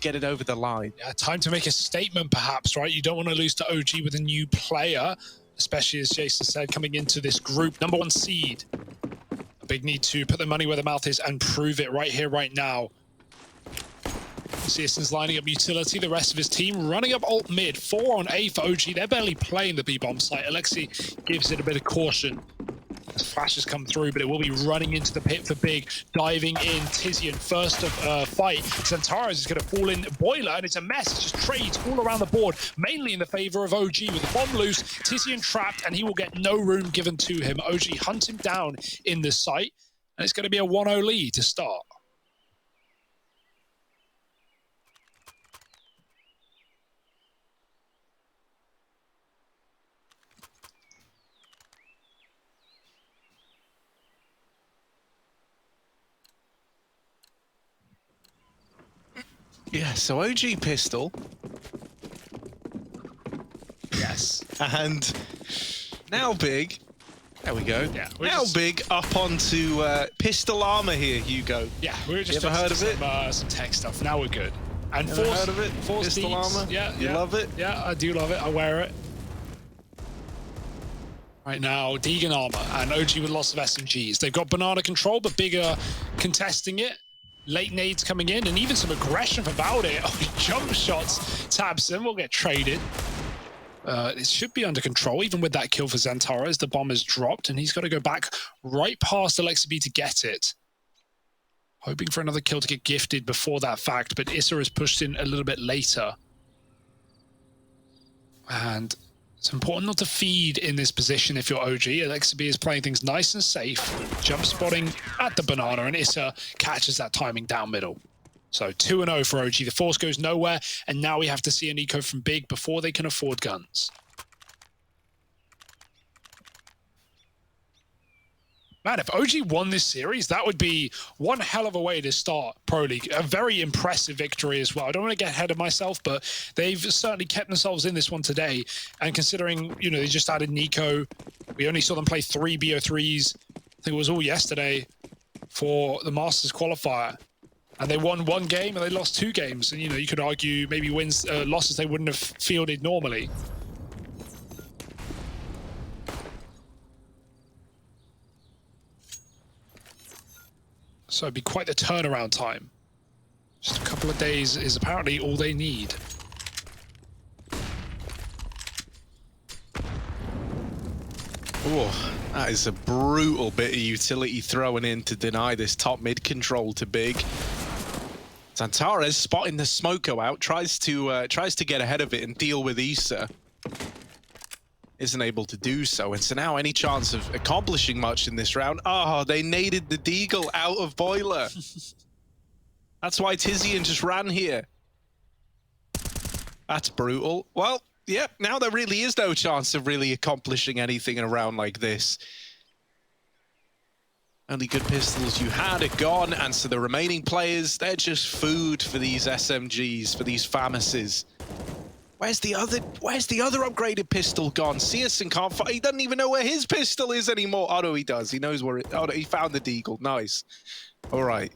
get it over the line. Yeah, time to make a statement, perhaps, right? You don't want to lose to OG with a new player, especially, as Jason said, coming into this group. #1 seed. A big need to put their money where their mouth is and prove it right here, right now. CSGO's lining up utility, the rest of his team running up alt mid. 4 on A for OG. They're barely playing the B-bomb site. Alexi gives it a bit of caution as flashes come through, but it will be running into the pit for Big. Diving in, Tizian, first of fight. Xantares is going to fall in Boiler, and it's a mess. It's just trades all around the board, mainly in the favor of OG. With the bomb loose, Tizian trapped, and he will get no room given to him. OG hunt him down in the site, and it's going to be a 1-0 lead to start. Yeah, so OG pistol. Yes. And now Big. There we go. Yeah, now Big up onto pistol armor here, Hugo. Yeah, we were just you ever heard of it? Some tech stuff. Now we're good. And Ever heard of it? Force pistol deeds. armor? Yeah, you love it? Yeah, I do love it. I wear it. Right now, Deegan armor and OG with lots of SMGs. They've got banana control, but Bigger contesting it. Late nades coming in, and even some aggression from Valde. Oh, he jump shots. Tabson will get traded. It should be under control, even with that kill for Xantares. The bomb is dropped, and he's got to go back right past Alexi B to get it. Hoping for another kill to get gifted before that fact, but Issa is pushed in a little bit later. And it's important not to feed in this position if you're OG. Alexi B is playing things nice and safe, jump spotting at the banana, and Issa catches that timing down middle. So 2-0 for OG. The force goes nowhere, and now we have to see an eco from Big before they can afford guns. Man, if OG won this series, that would be one hell of a way to start Pro League. A very impressive victory as well. I don't want to get ahead of myself, but they've certainly kept themselves in this one today. And considering, you know, they just added Nico, we only saw them play 3 BO3s. I think it was all yesterday for the Masters qualifier. And they won 1 game and they lost 2 games. And, you know, you could argue maybe wins, losses they wouldn't have fielded normally. So it'd be quite the turnaround time. Just a couple of days is apparently all they need. Oh, that is a brutal bit of utility thrown in to deny this top mid control to Big. Xantares spotting the smoke go out, tries to get ahead of it and deal with Issa. Isn't able to do so, and so now any chance of accomplishing much in this round? Oh, they naded the Deagle out of Boiler. That's why Tizian just ran here. That's brutal. Well, yeah, now there really is no chance of really accomplishing anything in a round like this. Only good pistols you had are gone, and so the remaining players, they're just food for these SMGs, for these FAMASes. Where's the other upgraded pistol gone? Searson can't find, he doesn't even know where his pistol is anymore. Oh no, he does. He knows where it, oh no, he found the Deagle. Nice. All right.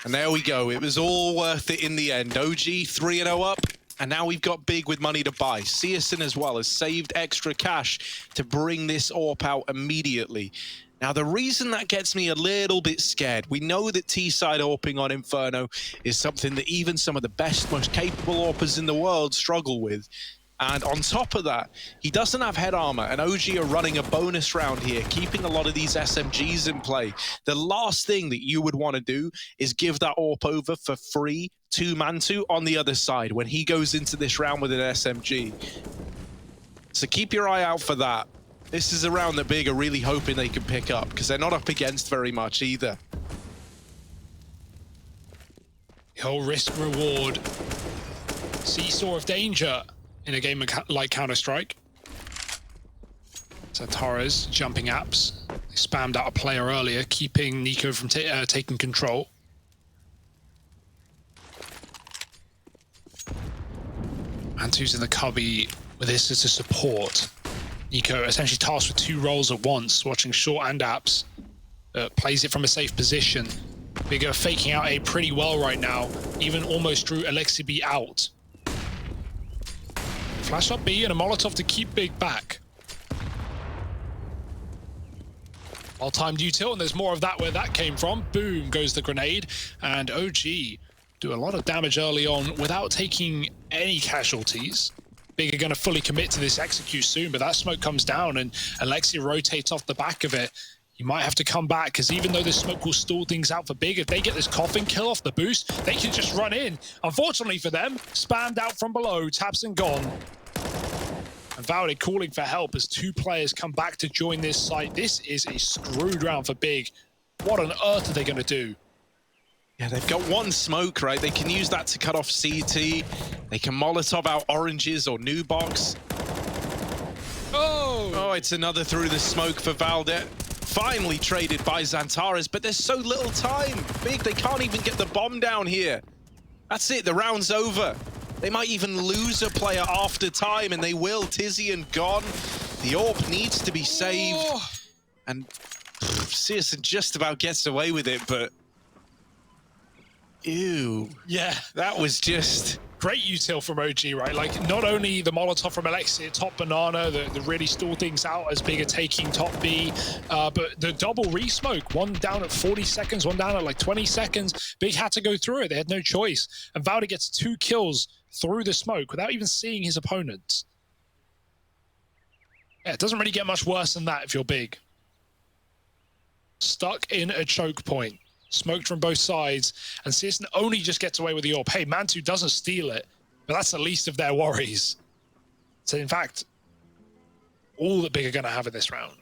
And there we go. It was all worth it in the end. OG 3-0 up, and now we've got Big with money to buy. Searson as well has saved extra cash to bring this AWP out immediately. Now, the reason that gets me a little bit scared, we know that T-side AWPing on Inferno is something that even some of the best, most capable AWPers in the world struggle with. And on top of that, he doesn't have head armor, and OG are running a bonus round here, keeping a lot of these SMGs in play. The last thing that you would want to do is give that AWP over for free to Mantu on the other side when he goes into this round with an SMG. So keep your eye out for that. This is a round that Big are really hoping they can pick up, because they're not up against very much either. The whole risk-reward seesaw of danger in a game like Counter-Strike. Xantares jumping apps. They spammed out a player earlier, keeping Nico from taking control. Mantu's in the cubby with this as a support. Nico essentially tasked with 2 roles at once, watching short and apps. Plays it from a safe position. Big are faking out A pretty well right now. Even almost drew Alexi B out. Flash up B and a Molotov to keep Big back. Well-timed util, and there's more of that where that came from. Boom goes the grenade, and OG do a lot of damage early on without taking any casualties. Big are going to fully commit to this execute soon, but that smoke comes down and Alexi rotates off the back of it. You might have to come back, because even though this smoke will stall things out for Big, if they get this coffin kill off the boost, they can just run in. Unfortunately for them, spammed out from below, taps and gone. And Valde calling for help as 2 players come back to join this site. This is a screwed round for Big. What on earth are they going to do? Yeah, they've got 1 smoke, right? They can use that to cut off CT. They can Molotov out oranges or new box. Oh, it's another through the smoke for Valde. Finally traded by Xantares, but there's so little time. Big, they can't even get the bomb down here. That's it, the round's over. They might even lose a player after time, and they will. Tizian gone. The AWP needs to be saved. And CSGO just about gets away with it, but... Ew. Yeah. That was just... Great util from OG, right? Like, not only the Molotov from Alexi at top banana that really stall things out as Big are taking top B, but the double re-smoke, one down at 40 seconds, one down at like 20 seconds. Big had to go through it. They had no choice. And Valde gets 2 kills through the smoke without even seeing his opponents. Yeah, it doesn't really get much worse than that if you're Big. Stuck in a choke point. Smoked from both sides, and CSGO only just gets away with the AWP. Hey, Mantu doesn't steal it, but that's the least of their worries. So, in fact, all that Big are going to have in this round.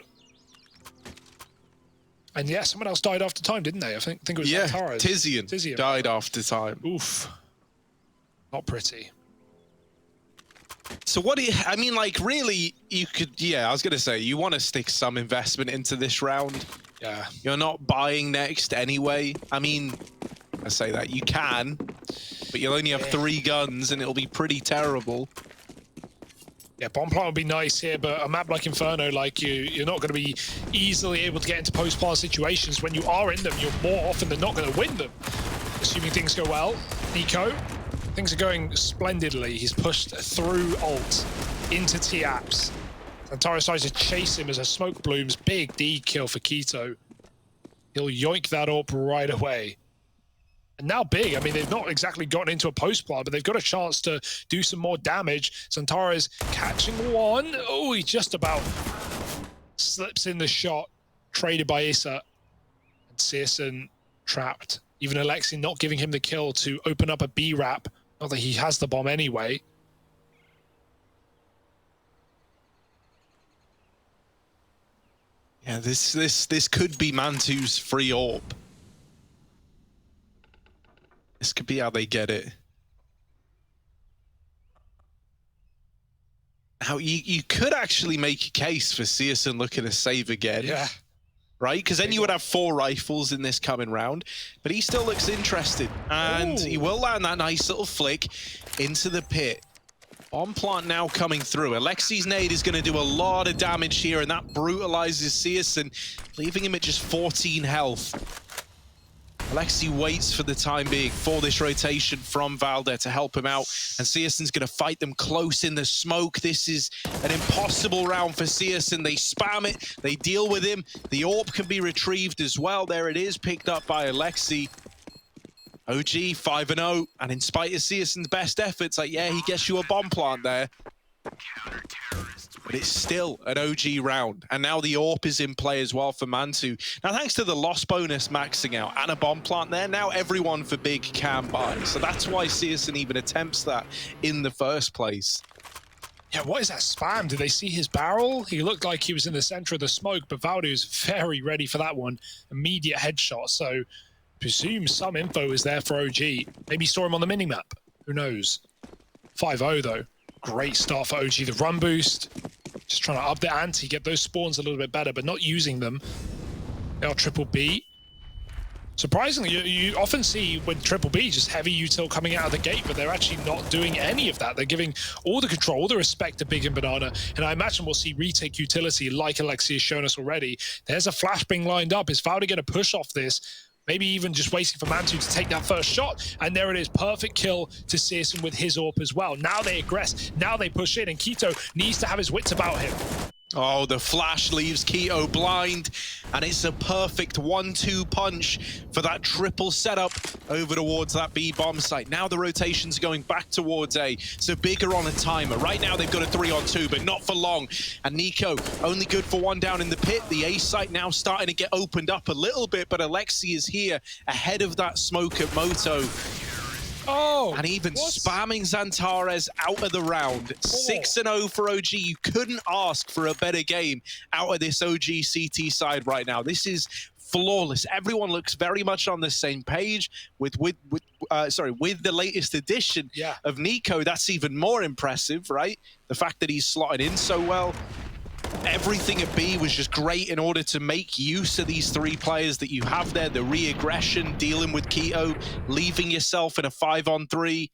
And yeah, someone else died after time, didn't they? I think it was Xantares. Tizian died after time. Oof. Not pretty. So what do you, I mean, like, really, you could, I was going to say, you want to stick some investment into this round. Yeah. You're not buying next anyway. I mean, I say that, you can, but you'll only have 3 guns and it'll be pretty terrible. Yeah, bomb plant would be nice here, but a map like Inferno, like you're not going to be easily able to get into post-plant situations. When you are in them, you're more often than not going to win them. Assuming things go well. Nico, things are going splendidly. He's pushed through ult into T-Apps. Xantares tries to chase him as a smoke blooms. Big D kill for Keto. He'll yoink that up right away. And now Big, I mean, they've not exactly gotten into a post-plant, but they've got a chance to do some more damage. Xantares catching one. Oh, he just about slips in the shot. Traded by Issa. And CSGO trapped. Even Alexi not giving him the kill to open up a B wrap. Not that he has the bomb anyway. Yeah, this could be Mantu's free AWP. This could be how they get it. Now, you could actually make a case for CSGO looking to save again. Yeah. Right? Because then you would have 4 rifles in this coming round. But he still looks interested. And he will land that nice little flick into the pit. Bomb plant now coming through. Alexi's nade is going to do a lot of damage here, and that brutalizes CSGO, leaving him at just 14 health. Alexi waits for the time being for this rotation from Valde to help him out, and CSGO's going to fight them close in the smoke. This is an impossible round for CSGO. They spam it, they deal with him. The AWP can be retrieved as well. There it is, picked up by Alexi. OG 5-0, and in spite of CSGO's best efforts, like, yeah, he gets you a bomb plant there. But it's still an OG round, and now the AWP is in play as well for Mantu. Now, thanks to the loss bonus maxing out and a bomb plant there, now everyone for Big can buy. So that's why CSGO even attempts that in the first place. Yeah, what is that spam? Did they see his barrel? He looked like he was in the center of the smoke, but Valde is very ready for that one. Immediate headshot, so presume some info is there for OG. Maybe saw him on the minimap. Who knows? 5-0 though. Great start for OG. The run boost. Just trying to up the ante, get those spawns a little bit better, but not using them. Now triple B. Surprisingly, you often see when triple B just heavy util coming out of the gate, but they're actually not doing any of that. They're giving all the control, all the respect to Big and Banana, and I imagine we'll see retake utility like Alexi has shown us already. There's a flashbang lined up. Is Valde going to push off this? maybe even just waiting for Mantu to take that first shot. And there it is, perfect kill to CSGO with his AWP as well. Now they aggress, now they push in, and Quito needs to have his wits about him. Oh, the flash leaves Quito blind, and it's a perfect 1-2 punch for that triple setup over towards that B bomb site. Now the rotation's going back towards A, so bigger on a timer. Right now they've got a 3-on-2, but not for long. And Nico only good for one down in the pit. The A site now starting to get opened up a little bit, but Alexi is here ahead of that smoke at Moto. Oh, and even spamming Xantares out of the round. 6-0 for OG. You couldn't ask for a better game out of this OG CT side right now. This is flawless. Everyone looks very much on the same page with the latest edition of Nico. That's even more impressive, right? The fact that he's slotted in so well. Everything at B was just great in order to make use of these three players that you have there. The re-aggression, dealing with Quito, leaving yourself in a 5-on-3.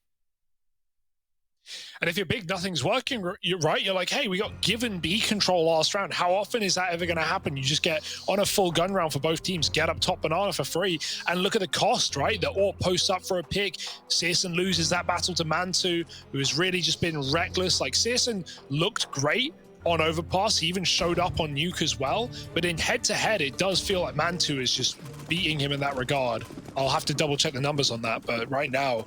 And if you're big, nothing's working, you're right. You're like, hey, we got given B control last round. How often is that ever going to happen? You just get on a full gun round for both teams, get up top banana for free, and look at the cost, right? The AWP posts up for a pick. CSGO loses that battle to Mantu, who has really just been reckless. Like, CSGO looked great on overpass. He even showed up on nuke as well, but in head-to-head, it does feel like Mantu is just beating him in that regard. I'll have to double check the numbers on that, but right now,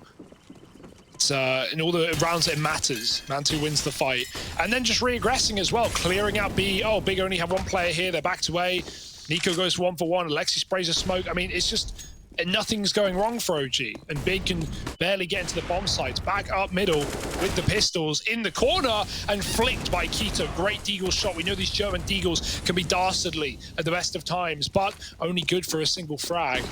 it's in all the rounds it matters, Mantu wins the fight. And then just re-aggressing as well, clearing out B. Oh, Big only have one player here, they're back to A. Nico goes 1-for-1, Alexi sprays a smoke. I mean, it's just, nothing's going wrong for OG, and Big can barely get into the bomb sites. Back up middle with the pistols in the corner and flicked by Quito. Great Deagle shot. We know these German Deagles can be dastardly at the best of times, but only good for a single frag.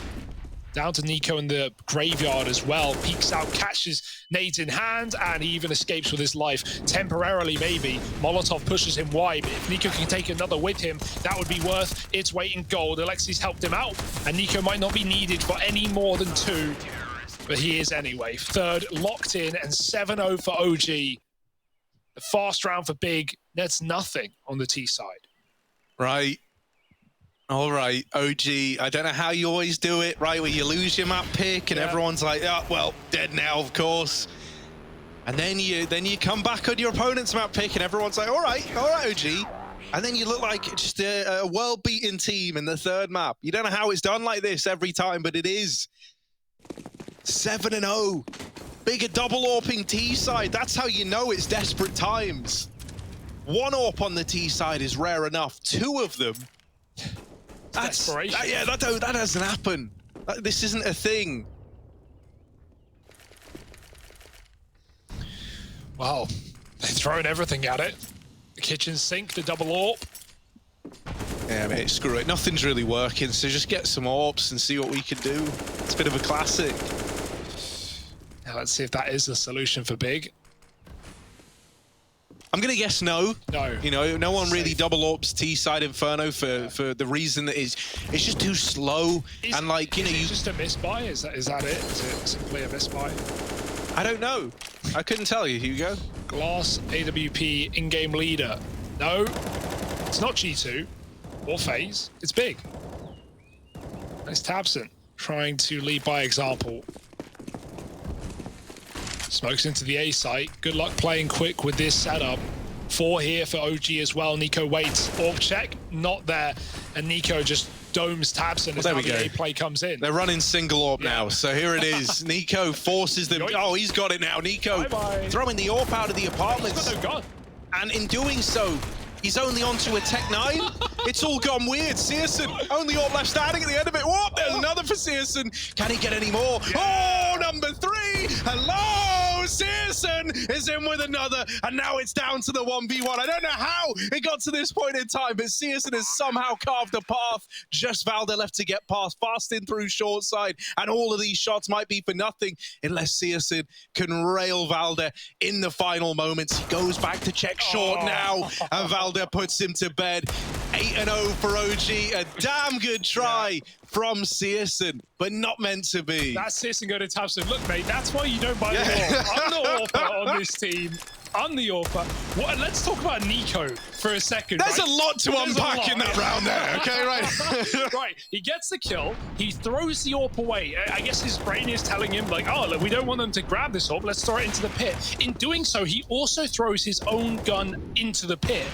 Down to Nico in the graveyard as well. Peeks out, catches nades in hand, and he even escapes with his life. Temporarily, maybe. Molotov pushes him wide, but if Nico can take another with him, that would be worth its weight in gold. Alexi's helped him out, and Nico might not be needed for any more than 2, but he is anyway. Third, locked in, and 7-0 for OG. The fast round for Big, that's nothing on the T side. Right. All right, OG, I don't know how you always do it, right, where you lose your map pick and everyone's like, oh, well, dead now, of course. And then you come back on your opponent's map pick and everyone's like, all right, OG. And then you look like just a world-beaten team in the third map. You don't know how it's done like this every time, but it is. 7-0. Bigger double AWPing T side. That's how you know it's desperate times. 1 AWP on the T side is rare enough. 2 of them. That doesn't happen. This isn't a thing. Wow, they're throwing everything at it. The kitchen sink, the double AWP. Yeah, mate, screw it. Nothing's really working, so just get some AWPs and see what we can do. It's a bit of a classic. Now let's see if that is the solution for Big. I'm going to guess no. No. You know, no one really double AWPs T-side Inferno for the reason that it's just too slow. And like, you know, it's just a misbuy? Is that it? Is it simply a misbuy? I don't know. I couldn't tell you, Hugo. Glass AWP in-game leader. No, it's not G2 or FaZe. It's Big. Nice Tabson trying to lead by example. Smokes into the A site. Good luck playing quick with this setup. 4 here for OG as well. Nico waits. AWP check, not there. And Nico just domes Tabson as the A play comes in. They're running single AWP now, so here it is. Nico forces them. Oh, he's got it now. Nico throwing the AWP out of the apartments. He's got no gun. And in doing so, he's only onto a Tech 9. It's all gone weird. CSGO, only AWP left standing at the end of it. Whoop, there's another for CSGO. Can he get any more? Oh, number 3. Hello, CSGO is in with another. And now it's down to the 1v1. I don't know how it got to this point in time, but CSGO has somehow carved a path. Just Valder left to get past, fast in through short side. And all of these shots might be for nothing unless CSGO can rail Valder in the final moments. He goes back to check short now. And Valder puts him to bed. 8-0 for OG. A damn good try from CSGO, but not meant to be. That's CSGO go to Tabson. Look, mate, that's why you don't buy the AWP. I'm the AWPer on this team. on the AWP. Let's talk about Nico for a second. There's right? a lot to unpack in that round there, okay, right? Right, he gets the kill, he throws the AWP away. I guess his brain is telling him, like, oh, look, we don't want them to grab this AWP, let's throw it into the pit. In doing so, he also throws his own gun into the pit,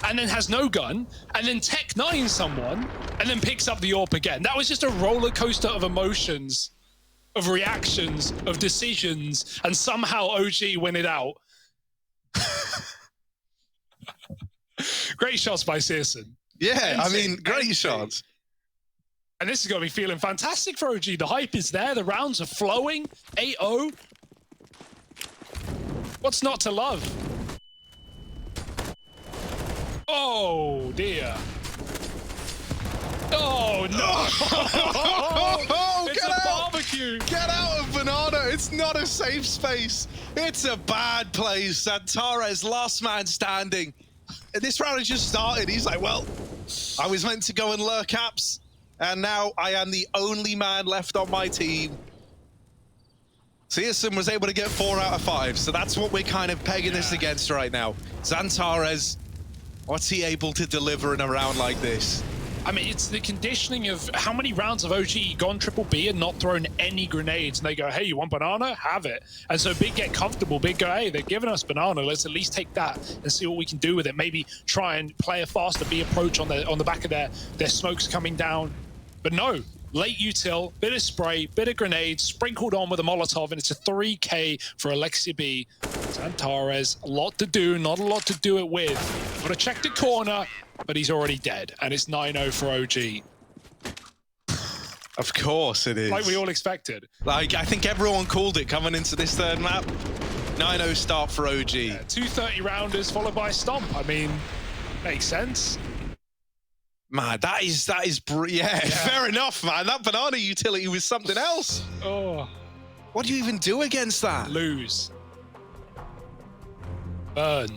and then has no gun, and then Tech 9 someone, and then picks up the AWP again. That was just a roller coaster of emotions, of reactions, of decisions, and somehow OG win it out. Great shots by Searson. Yeah, I mean, great shots. And this is going to be feeling fantastic for OG. The hype is there. The rounds are flowing. 8-0. What's not to love? Oh, dear. Oh, no. Oh, it's a barbecue. Get out of Banana. It's not a safe space. It's a bad place. Santares, last man standing. This round has just started. He's like, well, I was meant to go and lure caps, and now I am the only man left on my team. Searson was able to get 4 out of 5, so that's what we're kind of pegging this against right now. Santares, what's he able to deliver in a round like this? I mean, it's the conditioning of how many rounds of OG gone triple B and not thrown any grenades, and they go, hey, you want banana? Have it. And so Big get comfortable. Big go, hey, they're giving us banana. Let's at least take that and see what we can do with it. Maybe try and play a faster B approach on the back of their smokes coming down. But no, late util, bit of spray, bit of grenades, sprinkled on with a Molotov, and it's a 3K for Alexia B. Santares, a lot to do, not a lot to do it with. Gotta check the corner, but he's already dead, and it's 9-0 for OG. Of course it is. Like we all expected. Like, I think everyone called it coming into this third map. 9-0 start for OG. Yeah, 2 30-rounders followed by Stomp. I mean, makes sense. Man, that is yeah, fair enough, man. That banana utility was something else. Oh. What do you even do against that? Lose. Burn.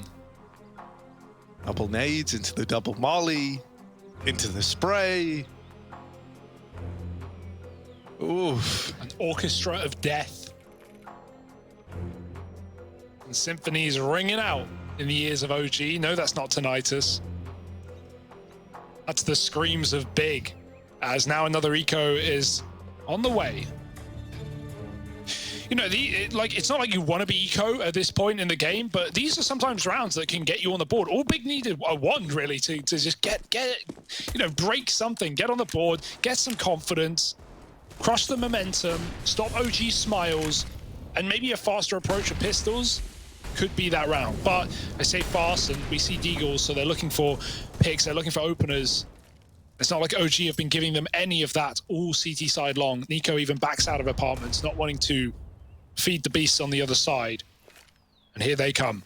Double nades into the double molly, into the spray. Oof. An orchestra of death. And symphonies ringing out in the ears of OG. No, that's not tinnitus. That's the screams of Big, as now another eco is on the way. You know, it's not like you want to be eco at this point in the game, but these are sometimes rounds that can get you on the board. All Big needed a one, really, to just get you know, break something, get on the board, get some confidence, crush the momentum, stop OG smiles, and maybe a faster approach of pistols could be that round. But I say fast, and we see Deagles, so they're looking for picks, they're looking for openers. It's not like OG have been giving them any of that all CT side long. Nico even backs out of apartments, not wanting to feed the beasts on the other side. And here they come.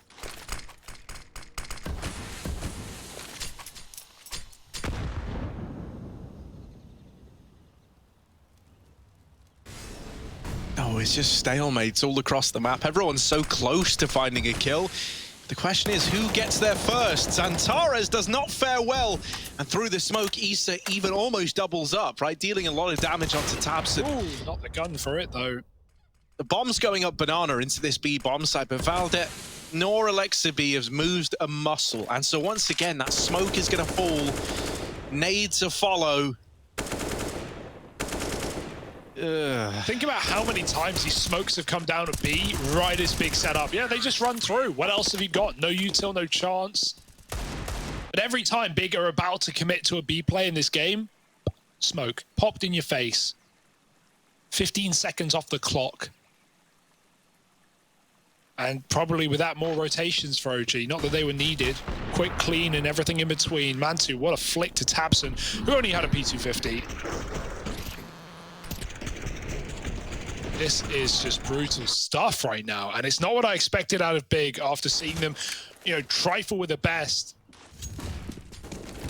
Oh, it's just stalemates all across the map. Everyone's so close to finding a kill. The question is, who gets there first? Santares does not fare well. And through the smoke, Issa even almost doubles up, right? Dealing a lot of damage onto Tabson. Ooh, not the gun for it, though. The bomb's going up banana into this B bomb site, but Valdet nor Alexa B has moved a muscle. And so once again, that smoke is going to fall. Nades to follow. Think about how many times these smokes have come down to B right as Big setup. Yeah, they just run through. What else have you got? No util, no chance. But every time Big are about to commit to a B play in this game, smoke popped in your face. 15 seconds off the clock. And probably with that, more rotations for OG. Not that they were needed. Quick, clean, and everything in between. Mantu, what a flick to Tabson, who only had a P250. This is just brutal stuff right now. And it's not what I expected out of Big after seeing them, you know, trifle with the best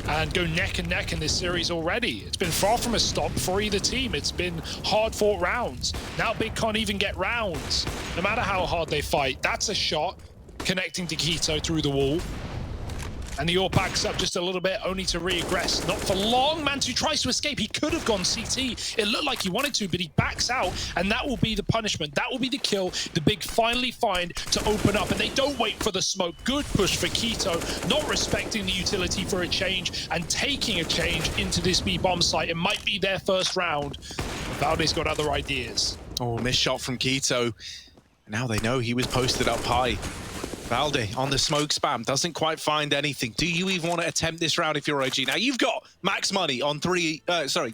and go neck and neck in this series already. It's been far from a stop for either team. It's been hard-fought rounds. Now Big can't even get rounds, no matter how hard they fight. That's a shot connecting to Keto through the wall. And the AWP backs up just a little bit, only to regress. Not for long. Mantu tries to escape. He could have gone CT. It looked like he wanted to, but he backs out, and that will be the punishment. That will be the kill. The Big finally find to open up, and they don't wait for the smoke. Good push for Quito, not respecting the utility for a change and taking a change into this B bomb site. It might be their first round. Valde's got other ideas. Oh, missed shot from Quito. Now they know he was posted up high. Valde on the smoke spam, doesn't quite find anything. Do you even want to attempt this round if you're OG? Now you've got max money on three players. You've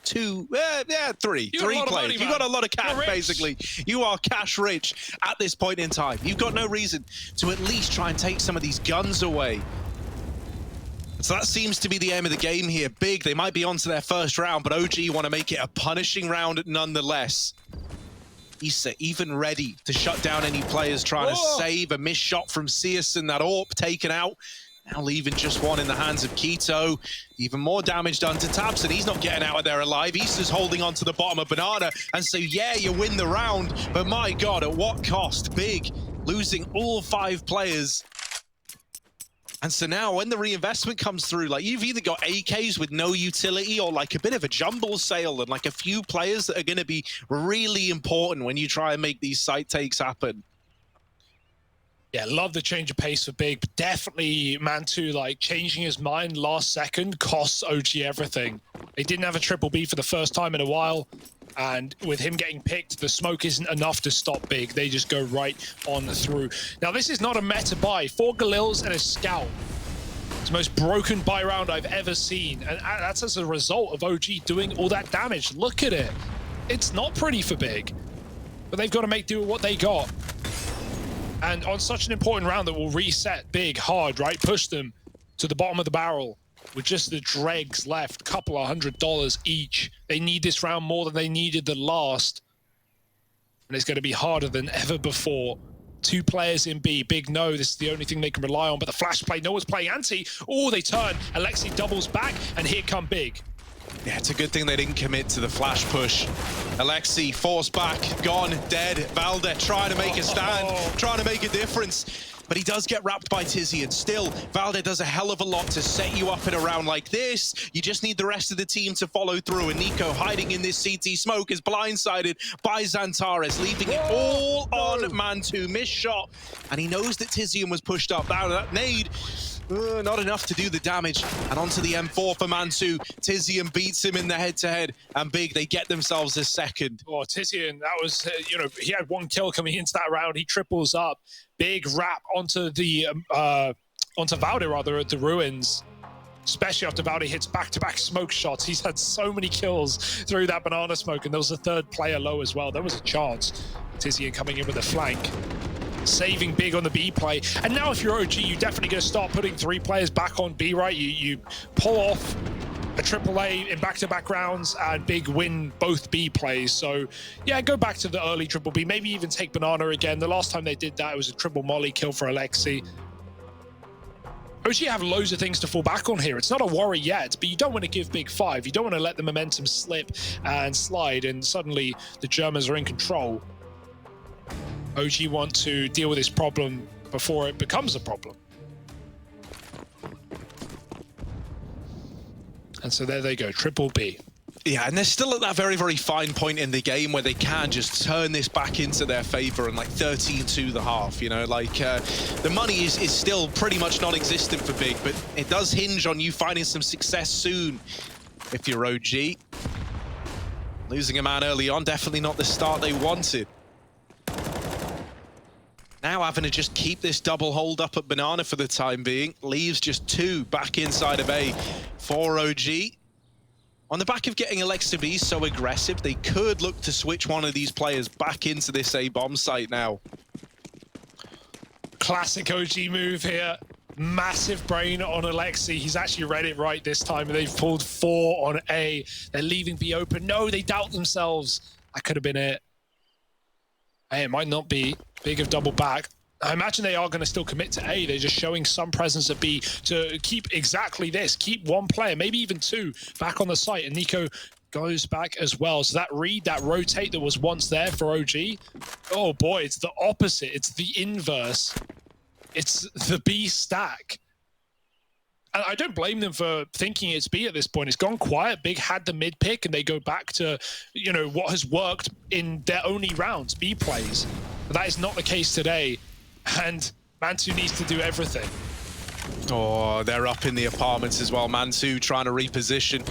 got a lot of cash, basically. You are cash rich at this point in time. You've got no reason to at least try and take some of these guns away. So that seems to be the aim of the game here. Big, they might be on to their first round, but OG want to make it a punishing round nonetheless. Issa even ready to shut down any players trying to save a missed shot from CSGO. That AWP taken out. Now leaving just one in the hands of Quito. Even more damage done to Tabs, and he's not getting out of there alive. Issa's holding on to the bottom of Banana. And so, yeah, you win the round. But my God, at what cost? Big losing all 5 players. And so now when the reinvestment comes through, like you've either got AKs with no utility or like a bit of a jumble sale and like a few players that are going to be really important when you try and make these site takes happen. Yeah, love the change of pace for Big, but definitely Mantu like changing his mind last second costs OG everything. They didn't have a triple B for the first time in a while. And with him getting picked, the smoke isn't enough to stop Big. They just go right on through. Now, this is not a meta buy. 4 Galils and a Scout. It's the most broken buy round I've ever seen. And that's as a result of OG doing all that damage. Look at it. It's not pretty for Big. But they've got to make do with what they got. And on such an important round that will reset Big hard, right? Push them to the bottom of the barrel. With just the dregs left, couple of $100 each. They need this round more than they needed the last. And it's going to be harder than ever before. 2 players in B. Big know this is the only thing they can rely on. But the flash play, no one's playing anti. Oh, they turn. Alexi doubles back, and here come Big. Yeah, it's a good thing they didn't commit to the flash push. Alexi forced back, gone, dead. Valde trying to make a stand, trying to make a difference. But he does get wrapped by Tizian. Still, Valde does a hell of a lot to set you up in a round like this. You just need the rest of the team to follow through. And Nico, hiding in this CT smoke, is blindsided by Xantares, leaving it all on Mantu. Missed shot. And he knows that Tizian was pushed up. Now that nade, not enough to do the damage. And onto the M4 for Mantu. Tizian beats him in the head-to-head. And Big, they get themselves a second. Oh, Tizian, that was, he had 1 kill coming into that round. He triples up. Big wrap onto the onto Valde rather at the ruins, especially after Valde hits back-to-back smoke shots. He's had so many kills through that banana smoke, and there was a 3rd player low as well. There was a chance. Tizian coming in with a flank, saving Big on the B play. And now if you're OG, you're definitely going to start putting 3 players back on B, right? You pull off a AAA in back-to-back rounds and Big win both B plays. So yeah, go back to the early triple B, maybe even take Banana again. The last time they did that, it was a triple molly kill for Alexi. OG have loads of things to fall back on here. It's not a worry yet, but you don't want to give Big 5. You don't want to let the momentum slip and slide, and suddenly the Germans are in control. OG want to deal with this problem before it becomes a problem. And so there they go, triple B. Yeah, and they're still at that very, very fine point in the game where they can just turn this back into their favor and like 13-2 the half, you know, like the money is still pretty much non-existent for Big, but it does hinge on you finding some success soon if you're OG. Losing a man early on, definitely not the start they wanted. Now having to just keep this double hold up at Banana for the time being. Leaves just 2 back inside of A for OG. On the back of getting Alexa B so aggressive, they could look to switch one of these players back into this A bomb site now. Classic OG move here. Massive brain on Alexi. He's actually read it right this time. They've pulled 4 on A. They're leaving B open. No, they doubt themselves. That could have been it. Hey, it might not be. Big of double back. I imagine they are going to still commit to A. They're just showing some presence at B to keep exactly this. Keep 1 player, maybe even 2, back on the site. And Nico goes back as well. So that read, that rotate that was once there for OG, oh boy, it's the opposite. It's the inverse. It's the B stack. And I don't blame them for thinking it's B at this point. It's gone quiet. Big had the mid pick, and they go back to, you know, what has worked in their only rounds, B plays. But that is not the case today. And Mantu needs to do everything. Oh, they're up in the apartments as well. Mantu trying to reposition.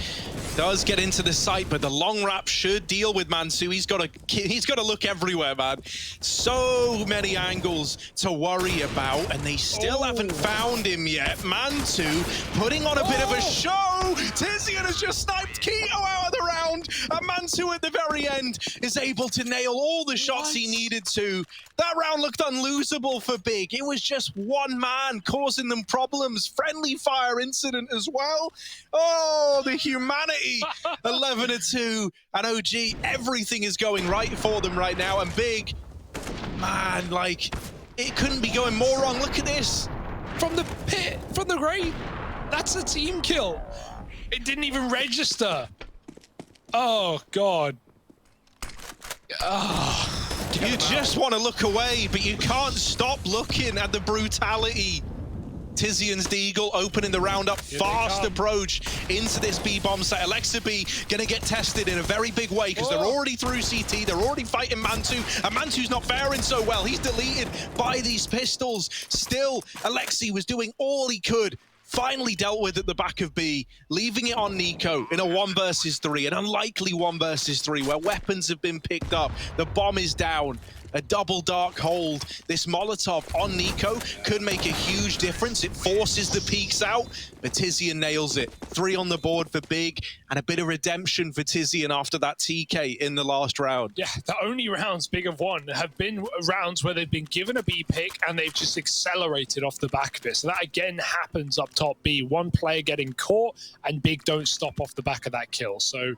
Does get into the site, but the long wrap should deal with Mantu. He's got to look everywhere, man. So many angles to worry about, and they still haven't found him yet. Mantu putting on a bit of a show. Tizian has just sniped Keto out of the round, and Mantu at the very end is able to nail all the shots he needed to. That round looked unlosable for Big. It was just one man causing them problems. Friendly fire incident as well. Oh, the humanity. 11-2. And OG, everything is going right for them right now. And Big, man, like, it couldn't be going more wrong. Look at this. From the pit, from the grave. That's a team kill. It didn't even register. Oh, God. Oh. You just want to look away, but you can't stop looking at the brutality. Tizian's Deagle opening the round up, fast approach into this B-bomb site. Alexa B gonna get tested in a very big way because they're already through CT, they're already fighting Mantu, and Mantu's not faring so well. He's deleted by these pistols. Still, Alexi was doing all he could. Finally dealt with at the back of B, leaving it on Nico in a 1 versus 3, an unlikely 1 versus 3 where weapons have been picked up, the bomb is down, a double dark hold. This Molotov on Nico could make a huge difference. It forces the peaks out, but Tizian nails it. 3 on the board for Big, and a bit of redemption for Tizian after that TK in the last round. Yeah, the only rounds Big have won have been rounds where they've been given a B pick and they've just accelerated off the back of it. So that again happens up top B. One player getting caught and Big don't stop off the back of that kill. So,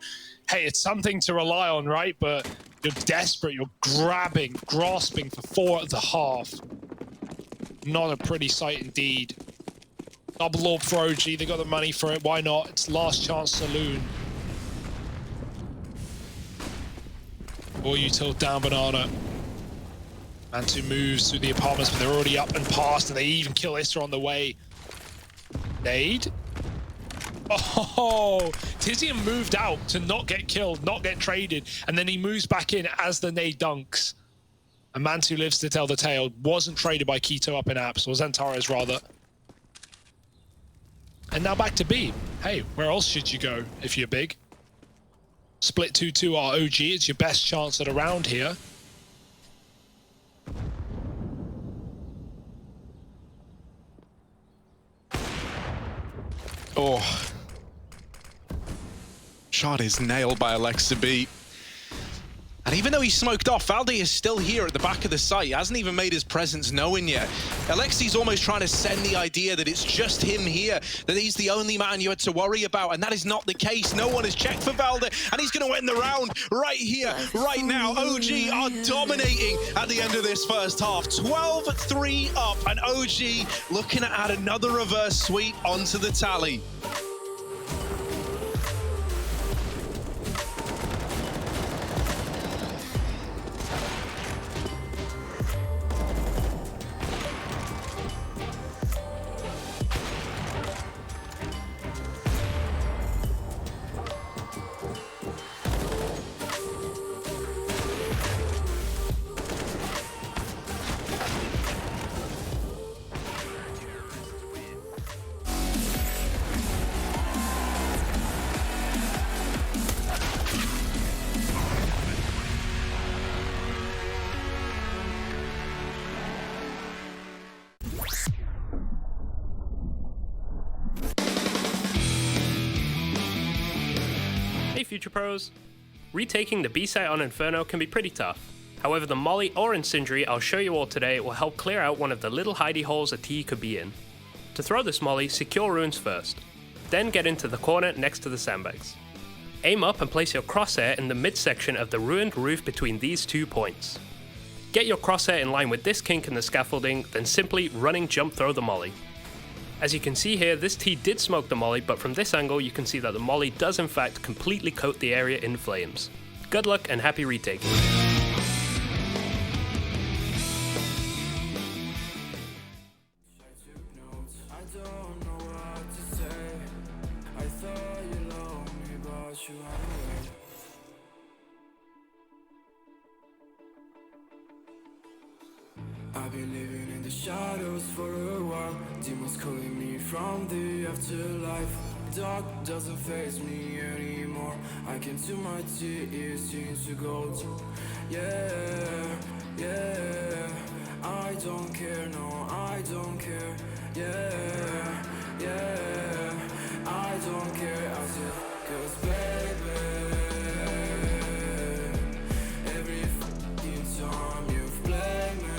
hey, it's something to rely on, right? But you're desperate, you're grasping for 4 at the half. Not a pretty sight indeed. Double orb for OG, they got the money for it, why not? It's last chance saloon. Or you tilt down banana. Mantu moves through the apartments, but they're already up and past, and they even kill Issa on the way. Nade? Oh, Tizian moved out to not get killed, not get traded, and then he moves back in as the nade dunks. And Mantu lives to tell the tale. Wasn't traded by Keto up in apps, or Xantares rather. And now back to B. Hey, where else should you go if you're Big? Split 2-2 are OG. It's your best chance at a round here. Oh. Shot is nailed by Alexa B. And even though he's smoked off, Valde is still here at the back of the site. He hasn't even made his presence known yet. Alexi's almost trying to send the idea that it's just him here, that he's the only man you had to worry about, and that is not the case. No one has checked for Valde, and he's going to end the round right here, right now. OG are dominating at the end of this first half. 12-3 up, and OG looking to add another reverse sweep onto the tally. Hey Future Pros! Retaking the B site on Inferno can be pretty tough. However, the Molly or Incendiary I'll show you all today will help clear out one of the little hidey holes a T could be in. To throw this Molly, secure runes first. Then get into the corner next to the sandbags. Aim up and place your crosshair in the midsection of the ruined roof between these 2 points. Get your crosshair in line with this kink in the scaffolding, then simply running jump throw the Molly. As you can see here, this T did smoke the Molly, but from this angle you can see that the Molly does in fact completely coat the area in flames. Good luck and happy retaking. I've been living in the shadows for a while. Demons calling me from the afterlife. Dark doesn't faze me anymore. I can see my tears into gold. Yeah, yeah. I don't care, no, I don't care. Yeah, yeah. I don't care, I said, 'cause baby, every fucking time you've played me,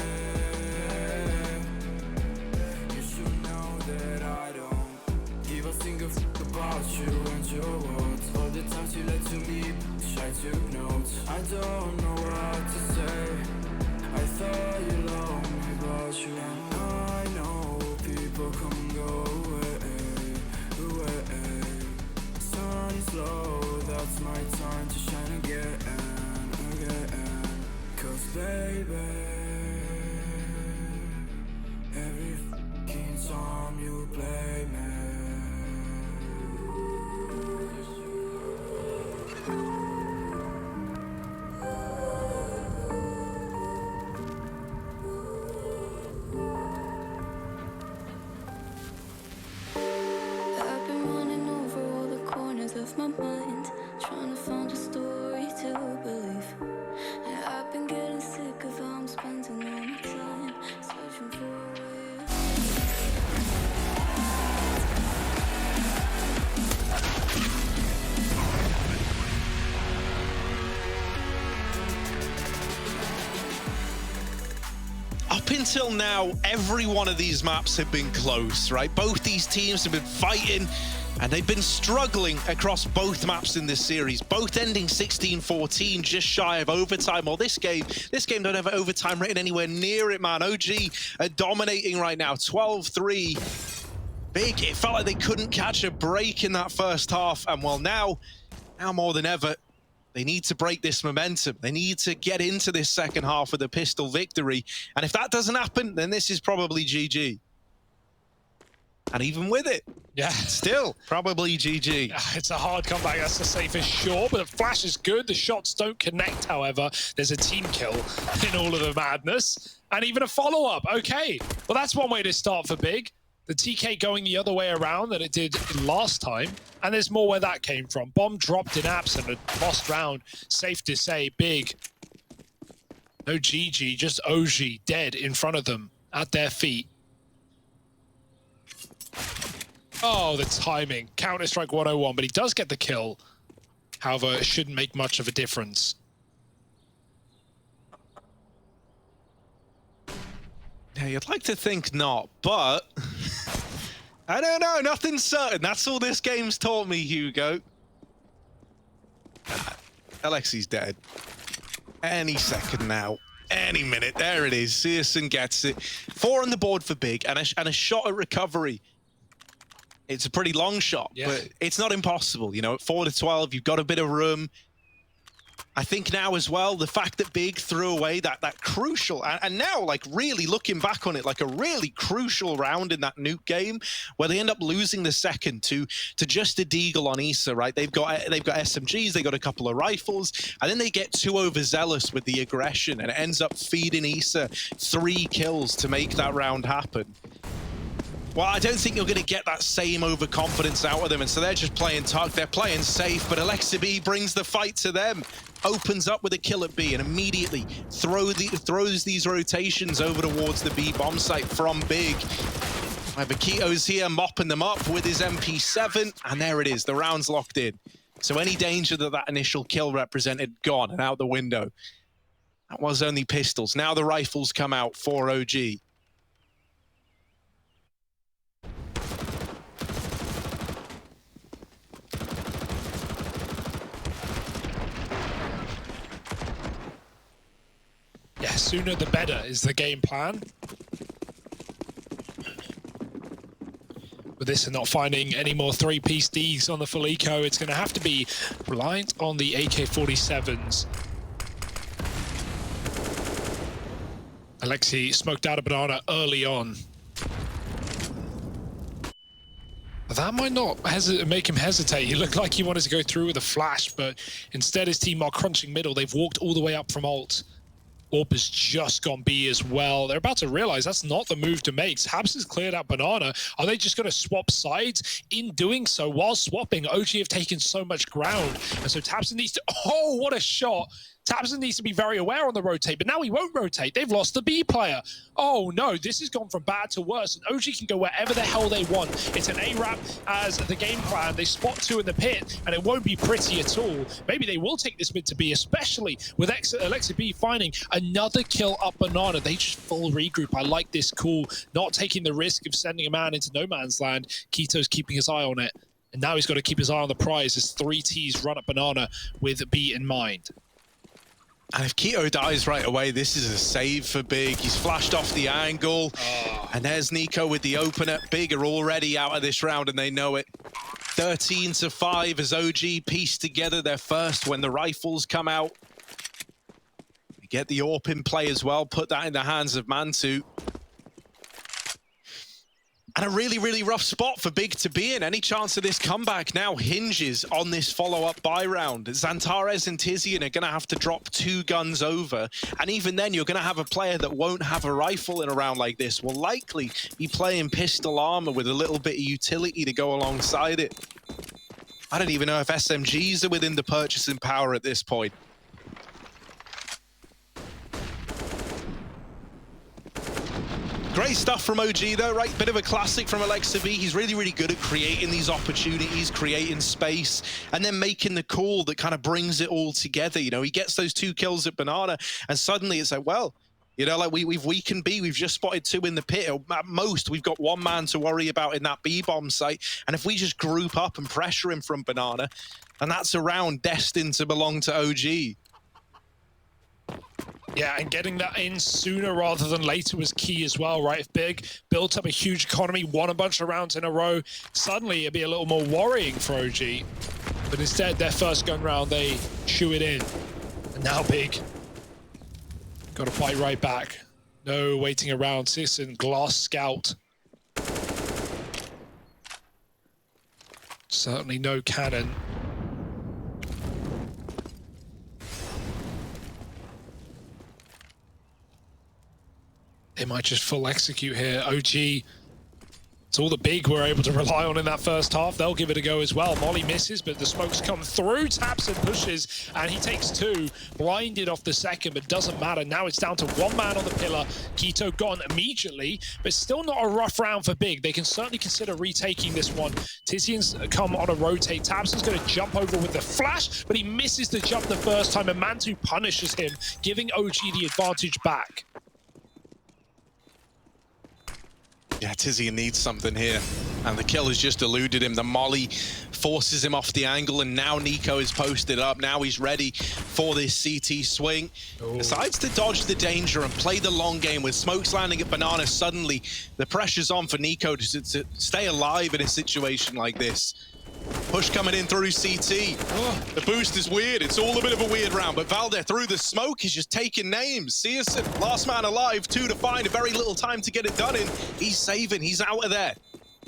you should know that I don't give a single fuck about you and your words. All the times you lied to me, I took notes. I don't know what to say. I thought you loved me, but you and I know people come and go away. Sun is low, that's my time to shine again. 'Cause baby, every fucking time you play me, I've been running over all the corners of my mind, trying to find a story to believe. And I've been getting sick of how I'm spending all my time searching for a way. Up until now, every one of these maps have been close, right? Both these teams have been fighting, and they've been struggling across both maps in this series, both ending 16-14, just shy of overtime. Well, this game don't have overtime written anywhere near it, man. OG are dominating right now, 12-3. Big, it felt like they couldn't catch a break in that first half, and well, now more than ever, they need to break this momentum. They need to get into this second half with a pistol victory. And if that doesn't happen, then this is probably GG. And even with it, Yeah. still probably GG. It's a hard comeback, that's the safest, sure, but the flash is good. The shots don't connect, however. There's a team kill in all of the madness. And even a follow-up. Okay, well, that's one way to start for Big. The TK going the other way around than it did last time. And there's more where that came from. Bomb dropped in apps and a lost round. Safe to say, Big. No GG, just OG dead in front of them at their feet. Oh, the timing. Counter-Strike 101, but he does get the kill. However, it shouldn't make much of a difference. Yeah, you'd like to think not, but I don't know, nothing's certain. That's all this game's taught me, Hugo. Alexi's dead. Any second now. Any minute. There it is. Searson gets it. 4 on the board for Big, and a shot at recovery. It's a pretty long shot, Yeah. but it's not impossible. You know, at 4-12, you've got a bit of room. I think now as well, the fact that Big threw away that crucial, and now like really looking back on it, like a really crucial round in that nuke game where they end up losing the second to just a deagle on Issa, right? They've got SMGs, they got a couple of rifles, and then they get too overzealous with the aggression, and it ends up feeding Issa 3 kills to make that round happen. Well, I don't think you're going to get that same overconfidence out of them, and so they're just playing tug, they're playing safe, but Alexa B brings the fight to them. Opens up with a kill at B and immediately throws these rotations over towards the B bomb site from Big. Bakito's here mopping them up with his MP7, and there it is, the round's locked in. So any danger that initial kill represented, gone and out the window. That was only pistols. Now the rifles come out for OG. Yeah, sooner the better is the game plan. With this and not finding any more 3-piece Ds on the full eco, it's going to have to be reliant on the AK-47s. Alexi smoked out a banana early on. That might not make him hesitate. He looked like he wanted to go through with a flash, but instead his team are crunching middle. They've walked all the way up from ult. Orb has just gone B as well. They're about to realize that's not the move to make. Tabs has cleared out Banana. Are they just going to swap sides? In doing so, while swapping, OG have taken so much ground. And so Tabs needs to... Oh, what a shot. Tabson needs to be very aware on the rotate, but now he won't rotate. They've lost the B player. Oh no, this has gone from bad to worse, and OG can go wherever the hell they want. It's an A-Rap as the game plan. They spot 2 in the pit, and it won't be pretty at all. Maybe they will take this mid to B, especially with Alexa B finding another kill up Banana. They just full regroup. I like this call, not taking the risk of sending a man into no man's land. Keto's keeping his eye on it, and now he's got to keep his eye on the prize as 3 Ts run up Banana with B in mind. And if Keto dies right away, this is a save for Big. He's flashed off the angle. And there's Nico with the opener. Big are already out of this round, and they know it. 13-5 as OG pieced together their first when the rifles come out. They get the AWP in play as well, put that in the hands of Mantu. And a really, really rough spot for Big to be in. Any chance of this comeback now hinges on this follow-up buy round. Xantares and Tizian are going to have to drop 2 guns over. And even then, you're going to have a player that won't have a rifle in a round like this. Will likely be playing pistol armor with a little bit of utility to go alongside it. I don't even know if SMGs are within the purchasing power at this point. Great stuff from OG though, right? Bit of a classic from Alexa B. He's really, really good at creating these opportunities, creating space, and then making the call that kind of brings it all together. You know, he gets those 2 kills at Banana, and suddenly it's like, well, you know, like we've weakened B. We've just spotted 2 in the pit. At most, we've got 1 man to worry about in that B bomb site. And if we just group up and pressure him from Banana, and that's a round destined to belong to OG. Yeah, and getting that in sooner rather than later was key as well, right? If Big built up a huge economy, won a bunch of rounds in a row, suddenly it'd be a little more worrying for OG. But instead, their first gun round, they chew it in. And now Big got to fight right back. No waiting around. Sisson, Glass Scout. Certainly no cannon. They might just full execute here. OG, it's all the Big were able to rely on in that first half. They'll give it a go as well. Molly misses, but the smokes come through. Taps and pushes, and he takes 2. Blinded off the second, but doesn't matter. Now it's down to 1 man on the pillar. Keto gone immediately, but still not a rough round for Big. They can certainly consider retaking this one. Tizian's come on a rotate. Tabson's going to jump over with the flash, but he misses the jump the first time, and Mantu punishes him, giving OG the advantage back. Yeah, Tizian needs something here. And the kill has just eluded him. The molly forces him off the angle, and now Nico is posted up. Now he's ready for this CT swing. Ooh. Decides to dodge the danger and play the long game with smokes landing at Banana. Suddenly, the pressure's on for Nico to stay alive in a situation like this. Push coming in through CT. Oh, the boost is weird. It's all a bit of a weird round, but Valde through the smoke is just taking names. Searson, last man alive, 2 to find, very little time to get it done in. He's saving, he's out of there.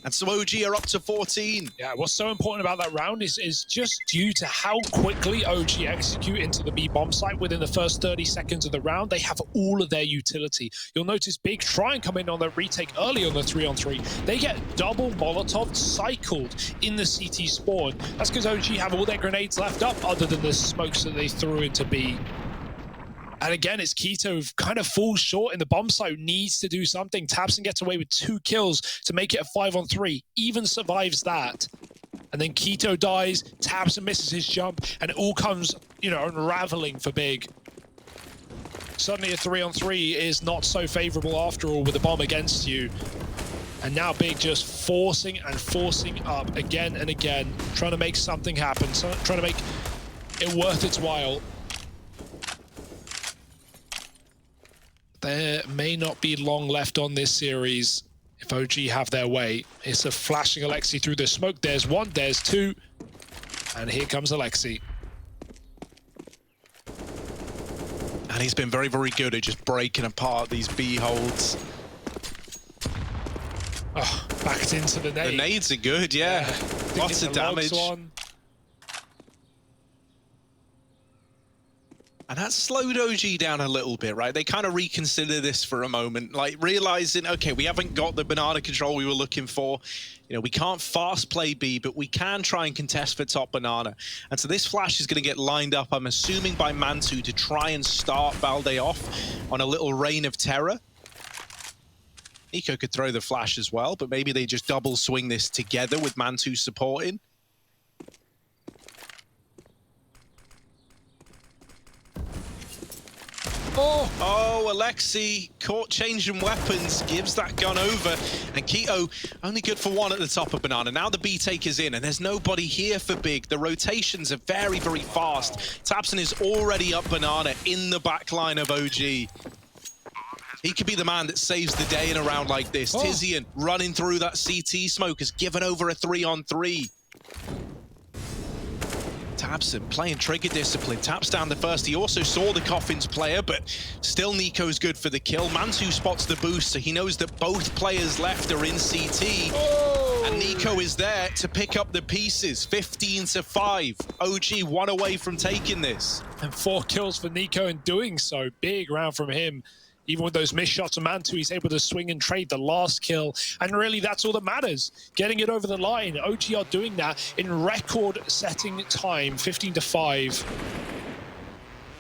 And so OG are up to 14. Yeah, what's so important about that round is just due to how quickly OG execute into the B bomb site within the first 30 seconds of the round. They have all of their utility. You'll notice Big try and come in on the retake early on the 3-on-3. They get double Molotov cycled in the CT spawn. That's because OG have all their grenades left up other than the smokes that they threw into B. And again, it's Keto who kind of falls short in the bomb site, needs to do something. Tabson gets away with 2 kills to make it a 5-on-3, even survives that. And then Keto dies, Tabson misses his jump, and it all comes, you know, unraveling for Big. Suddenly a 3-on-3 is not so favorable after all with the bomb against you. And now Big just forcing and forcing up again and again, trying to make something happen, trying to make it worth its while. There may not be long left on this series if OG have their way. It's a flashing Alexi through the smoke. There's 1, there's 2, and here comes Alexi. And he's been very, very good at just breaking apart these B holds. Oh, backed into the nade. The nades are good, yeah. Lots of damage. And that slowed OG down a little bit, right? They kind of reconsider this for a moment, like realizing, okay, we haven't got the banana control we were looking for. You know, we can't fast play B, but we can try and contest for top banana. And so this flash is going to get lined up, I'm assuming, by Mantu to try and start Balde off on a little reign of terror. Nico could throw the flash as well, but maybe they just double swing this together with Mantu supporting. Oh, Alexi caught changing weapons, gives that gun over, and Keto only good for one at the top of banana. Now the B take is in, and there's nobody here for big. The rotations are very, very fast. tabseN is already up banana in the back line of OG. He could be the man that saves the day in a round like this. Tizian running through that CT smoke has given over a 3-on-3. tabseN playing trigger discipline, taps down the first. He also saw the Coffins player, but still Nico's good for the kill. Mantu spots the boost, so he knows that both players left are in CT. And Nico is there to pick up the pieces. 15-5. OG one away from taking this. And 4 kills for Nico in doing so. Big round from him. Even with those missed shots of Mantu, he's able to swing and trade the last kill. And really, that's all that matters. Getting it over the line. OG are doing that in record-setting time, 15-5.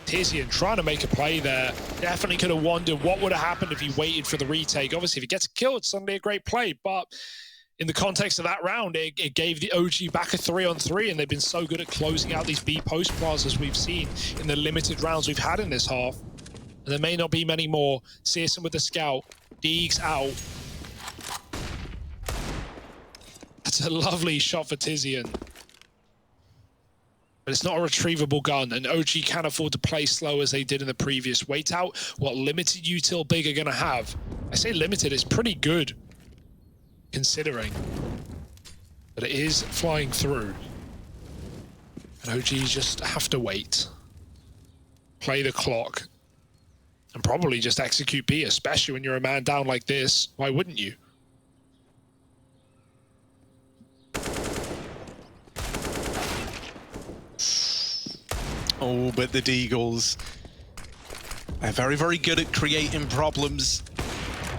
Tizian trying to make a play there. Definitely could have wondered what would have happened if he waited for the retake. Obviously, if he gets a kill, it's suddenly a great play. But in the context of that round, it gave the OG back a 3-on-3, and they've been so good at closing out these B post plazas we've seen in the limited rounds we've had in this half. And there may not be many more. CSGO with the scout. Deegs out. That's a lovely shot for Tizian. But it's not a retrievable gun, and OG can't afford to play slow as they did in the previous. Wait out what limited util big are going to have. I say limited, it's pretty good, considering. But it is flying through. And OG just have to wait. Play the clock. And probably just execute B, especially when you're a man down like this. Why wouldn't you? Oh, but the Deagles, they're very, very good at creating problems.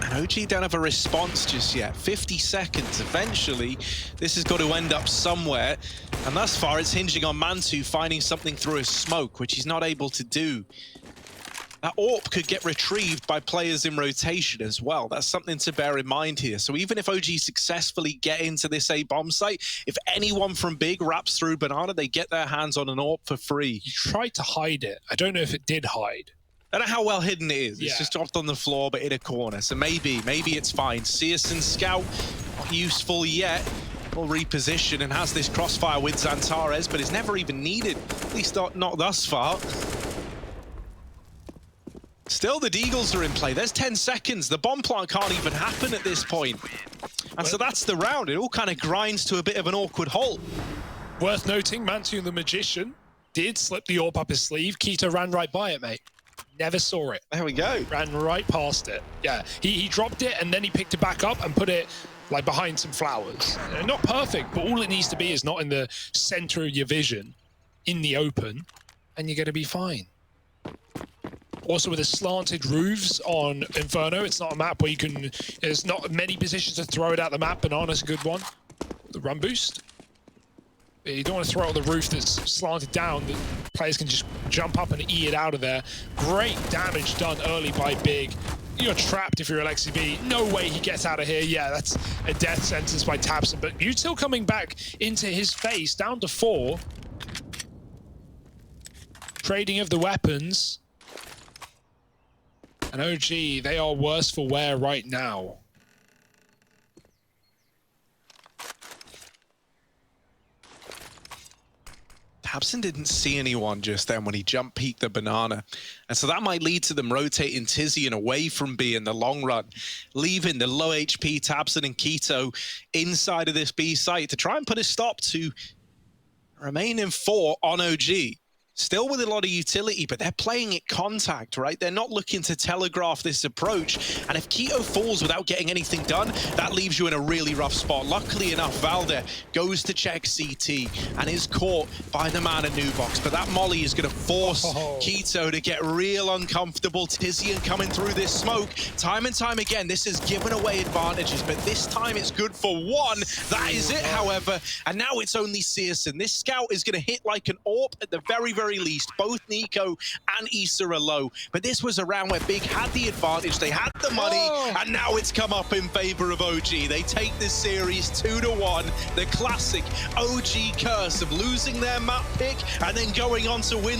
And OG don't have a response just yet. 50 seconds. Eventually, this has got to end up somewhere. And thus far, it's hinging on Mantu finding something through a smoke, which he's not able to do. That AWP could get retrieved by players in rotation as well. That's something to bear in mind here. So even if OG successfully get into this A bomb site, if anyone from big wraps through banana, they get their hands on an AWP for free. He tried to hide it. I don't know if it did hide. I don't know how well hidden it is. Yeah. It's just dropped on the floor, but in a corner. So maybe it's fine. CSGO scout, not useful yet. Will reposition and has this crossfire with Xantares, but it's never even needed. At least not thus far. Still, the Deagles are in play. There's 10 seconds. The bomb plant can't even happen at this point. And so that's the round. It all kind of grinds to a bit of an awkward halt. Worth noting, Mantu the Magician did slip the AWP up his sleeve. Keto ran right by it, mate. Never saw it. There we go. Ran right past it. Yeah, he dropped it and then he picked it back up and put it like behind some flowers. Not perfect, but all it needs to be is not in the center of your vision, in the open, and you're going to be fine. Also with the slanted roofs on Inferno, it's not a map where you can, there's not many positions to throw it out the map. Banana's a good one. The run boost. You don't want to throw it on the roof that's slanted down. The players can just jump up and E it out of there. Great damage done early by Big. You're trapped if you're Alexi B. No way he gets out of here. Yeah, that's a death sentence by tabseN. But util coming back into his face, down to 4. Trading of the weapons. And OG, they are worse for wear right now. tabseN didn't see anyone just then when he jump peeked the banana. And so that might lead to them rotating Tizian away from B in the long run, leaving the low HP tabseN and Keto inside of this B site to try and put a stop to remaining 4 on OG. Still with a lot of utility, but they're playing it contact, right? They're not looking to telegraph this approach. And if Keto falls without getting anything done, that leaves you in a really rough spot. Luckily enough, Valde goes to check CT and is caught by the man at Nubox. But that molly is going to force Keto to get real uncomfortable. Tizian coming through this smoke. Time and time again, this has given away advantages, but this time it's good for one. That is it, however. And now it's only CSN. This scout is going to hit like an AWP at the very least. Both Nico and Issa are low, but this was a round where Big had the advantage. They had the money, and now it's come up in favor of OG. They take this series 2-1. The classic OG curse of losing their map pick and then going on to win